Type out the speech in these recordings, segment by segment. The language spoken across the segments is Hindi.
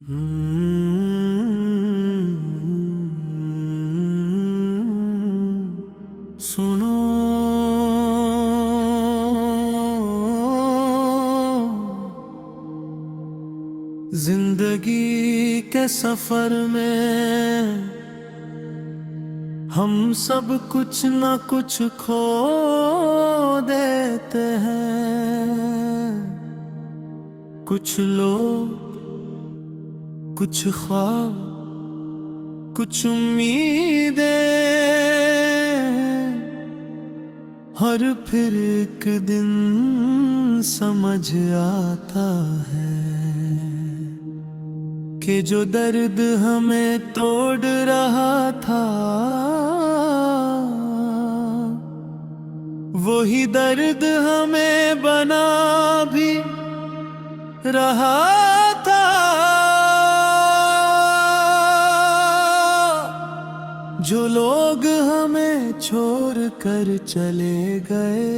सुनो जिंदगी के सफर में हम सब कुछ न कुछ खो देते हैं। कुछ लोग, कुछ ख्वाब, कुछ उम्मीदें, और फिर एक दिन समझ आता है कि जो दर्द हमें तोड़ रहा था वही दर्द हमें बना भी रहा था। जो लोग हमें छोड़ कर चले गए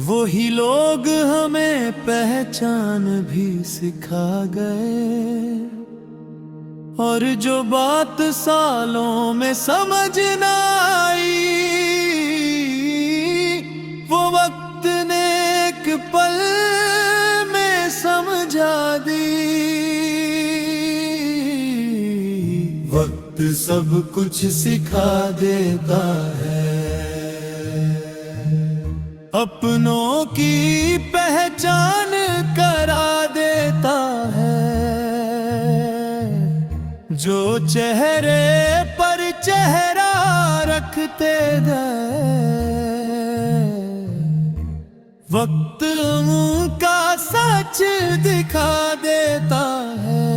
वही लोग हमें पहचान भी सिखा गए। और जो बात सालों में समझ न आई वो वक्त ने एक पल में समझा दी। वक्त सब कुछ सिखा देता है, अपनों की पहचान करा देता है। जो चेहरे पर चेहरा रखते गए वक्त उनका सच दिखा देता है।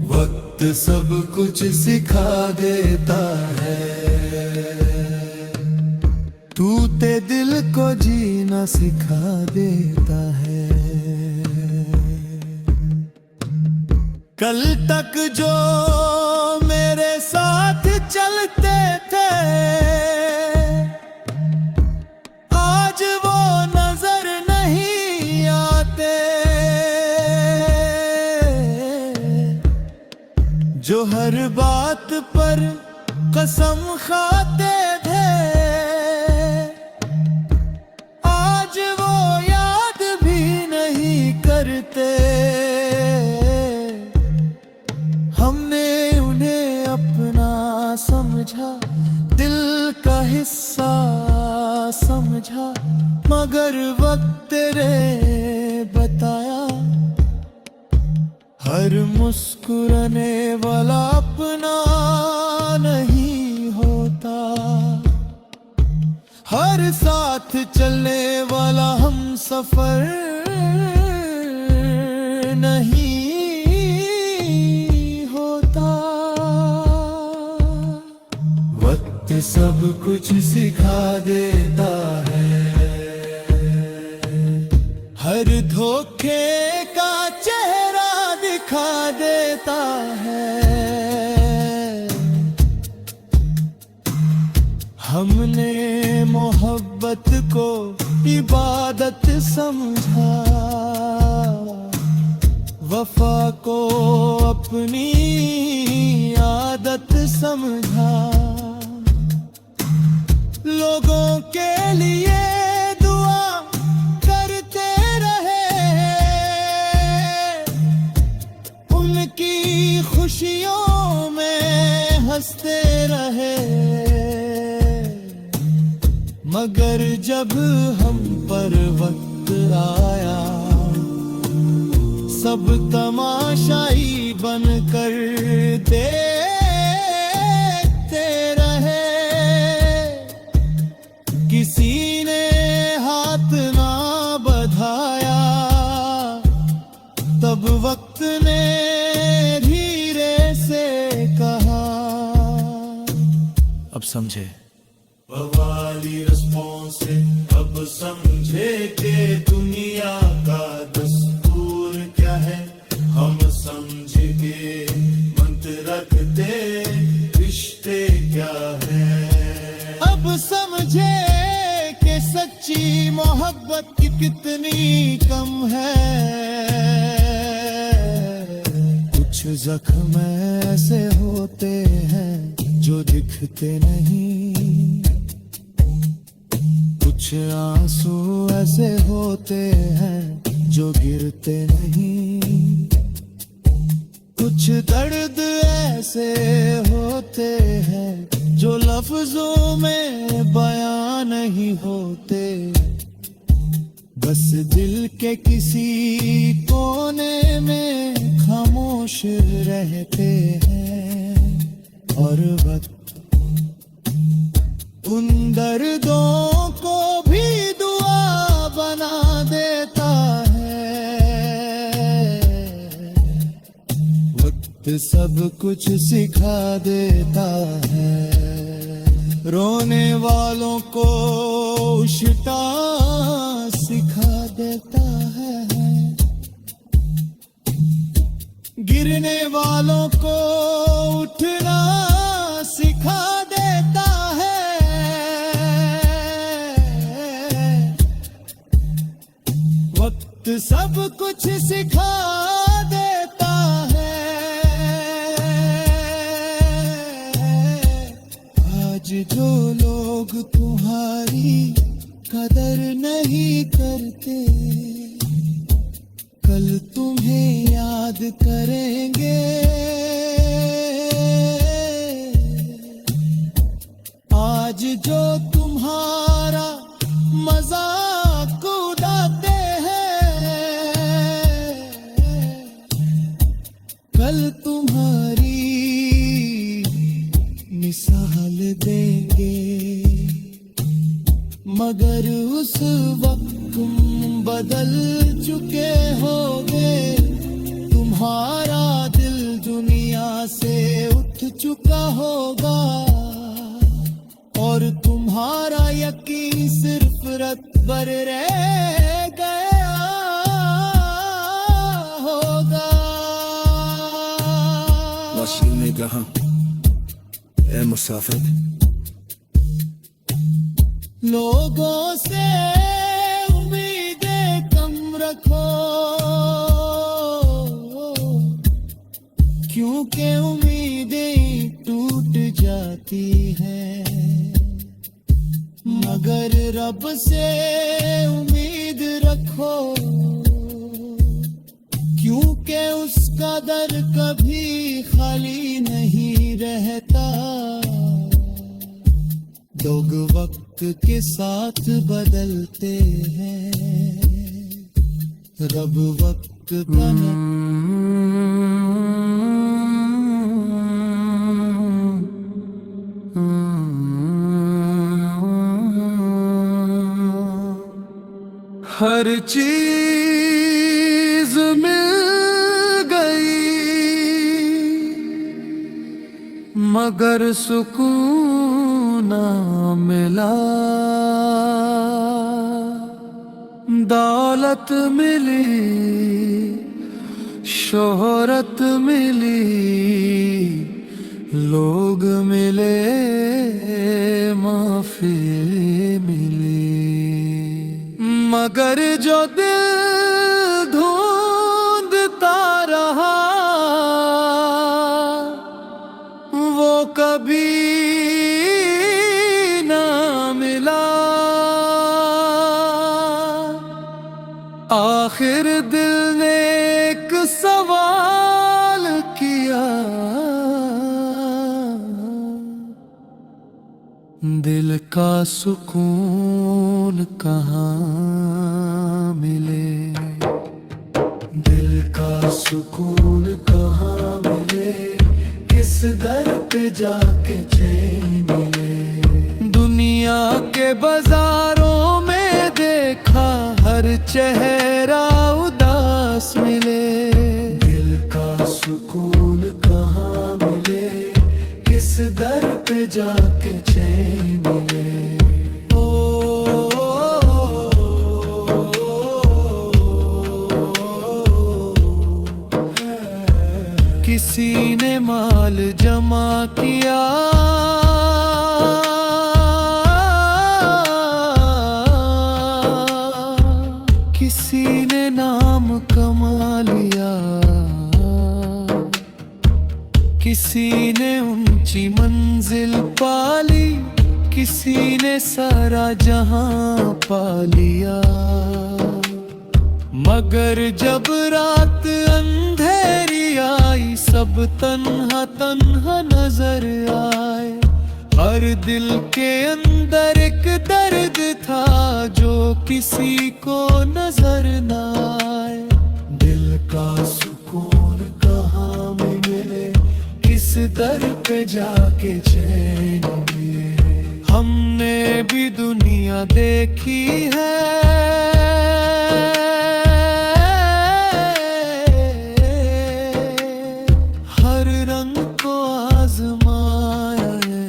वक्त सब कुछ सिखा देता है, टूटे दिल को जीना सिखा देता है। कल तक जो मेरे साथ चलते थे आज वो नजर नहीं आते। जो हर बात पर कसम खाते थे आज वो याद भी नहीं करते। हमने उन्हें अपना समझा, दिल का हिस्सा समझा, मगर वक्त तेरे बताया हर मुस्कुराने वाला अपना नहीं होता। हर साथ चलने वाला हम सफर नहीं होता। वक्त सब कुछ सिखा देता है, हर धोखे का चेहरा दिखा देता है। हमने मोहब्बत को इबादत समझा, वफा को अपनी आदत समझा। लोगों के लिए दुआ करते रहे, उनकी खुशियों में हंसते रहे। मगर जब हम पर वक्त आया सब तमाशाई बनकर देखते रहे। किसी ने हाथ ना बढ़ाया तब वक्त ने धीरे से कहा अब समझे। बवाली रिस्पॉन्स से अब समझे कि दुनिया का दस्तूर क्या है। हम समझ के मंत्र रखते रिश्ते क्या है। अब समझे कि सच्ची मोहब्बत कितनी कम है। जख्म ऐसे होते हैं जो दिखते नहीं, कुछ आंसू ऐसे होते हैं जो गिरते नहीं, कुछ दर्द ऐसे होते हैं जो लफ्जों में बयां नहीं होते। बस दिल के किसी कोने में खामोश रहते हैं और वक्त उन दर्दों को भी दुआ बना देता है। वक्त सब कुछ सिखा देता है, रोने वालों को उल्टा सिखा देता है, गिरने वालों को उठना सिखा देता है। वक्त सब कुछ सिखा देता है। आज जो लोग तुम्हारी कदर नहीं करते, कल तुम्हें याद करेंगे। आज जो तुम्हारा मजाक उड़ाते हैं, कल तुम्हारी मिसाल देंगे। मगर उस वक्त तुम बदल चुके होगे, तुम्हारा दिल दुनिया से उठ चुका होगा और तुम्हारा यकीन सिर्फ रत्बर रह गया होगा। वासिल ने कहा, ए मुसाफिर, लोगों से उम्मीदें कम रखो, क्योंकि उम्मीदें टूट जाती हैं। मगर रब से उम्मीद रखो, क्योंकि उसका दर कभी खाली नहीं रहता। लोग वक्त के साथ बदलते हैं, रब वक्त का हर चीज मिल गई मगर सुकून ना मिला। दौलत मिली, शोहरत मिली, लोग मिले, माफी मिली, मगर जो दिल ढूंढता रहा वो कभी ना मिला। आखिर दिल ने एक सवाल किया, दिल का सुकून कहाँ मिले, दिल का सुकून कहाँ मिले, किस दर पे जाके चैन मिले। दुनिया के बाजारों में देखा हर चेहरा उदास मिले, दिल का सुकून कहाँ मिले, किस दर पे जाके चैन मिले। किसी ने माल जमा किया, किसी ने नाम कमा लिया, किसी ने ऊंची मंजिल पाली, किसी ने सारा जहां पा लिया। मगर जब रात अंधेरी आई, सब तन्हा तन्हा नजर आए। हर दिल के अंदर एक दर्द था जो किसी को नजर न आए। दिल का सुकून कहाँ मिले, किस दर पे जाके चैन मिले। हमने भी दुनिया देखी है, हर रंग को आजमाया है।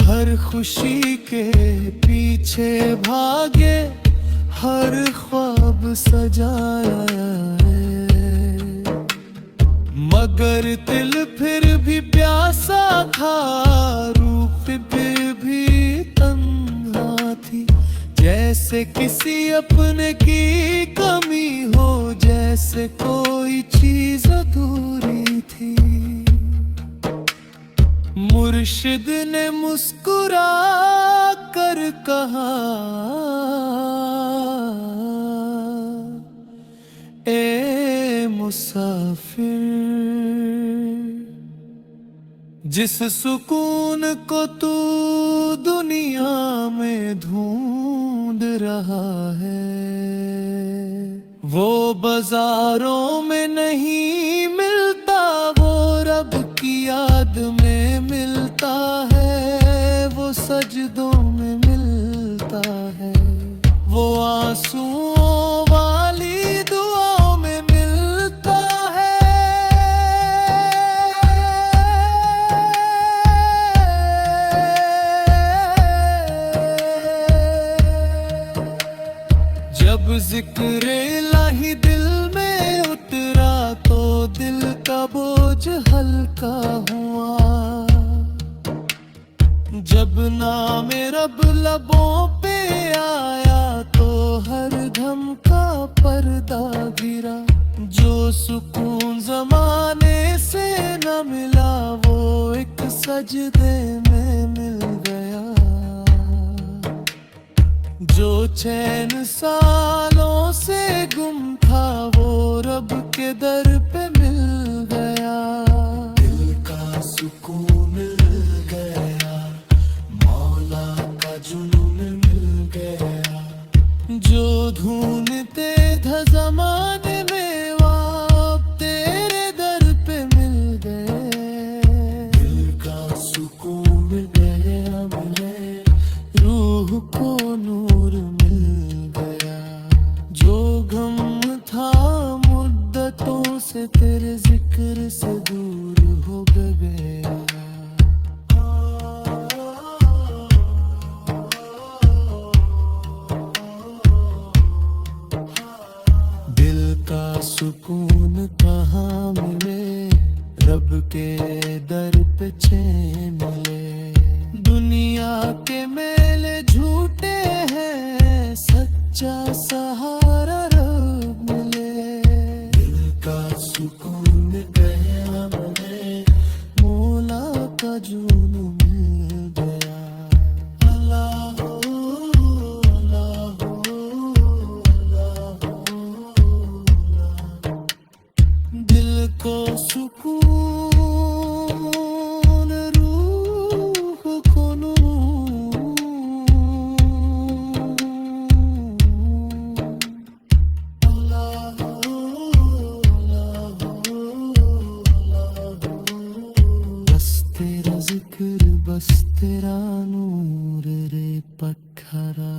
हर खुशी के पीछे भागे, हर ख्वाब सजाया है। मगर दिल फिर भी प्यासा था, रूप फिर भी तन्हा थी। जैसे किसी अपने की कमी हो, जैसे कोई चीज अधूरी थी। मुर्शिद ने मुस्कुरा कर कहा, ए मुसाफिर, जिस सुकून को तू दुनिया में ढूंढ रहा है, वो बाजारों में नहीं मिलता, वो रब की याद में मिलता है। वो सजदों में मिलता है, वो आंसुओं वाली दुआओं में मिलता है। जब जिक्र इलाही दिल में उतरा, तो दिल का बोझ हल्का हुआ। जब नाम रब लबों पे आया, तो हर धम का पर्दा गिरा। जो सुकून जमाने से न मिला, वो एक सजदे में मिल गया। जो चैन सालों से गुम था, वो रब के दर पे मिल गया। दिल का सुकून मिल गया, मौला का जुनून मिल गया। जो ढूंढते थे ज़माने में, वो अब तेरे दर पे मिल गए। दिल का सुकून मिल गया, मिले रूह को नूर मिल गया। जो गम था मुद्दतों से, तेरे जिक्र से दूर हो गया। दिल का सुकून कहाँ मिले, रब के दर पे चैन मिले। दुनिया के मेले झूठे हैं, सच्चा सहारा रब मिले। दिल का सुकून गया मिले, मौला का जुनून मिल गया। अल्लाह अल्लाह अल्लाह। दिल को सुकून, बस तेरा नूर रे पत्थरा।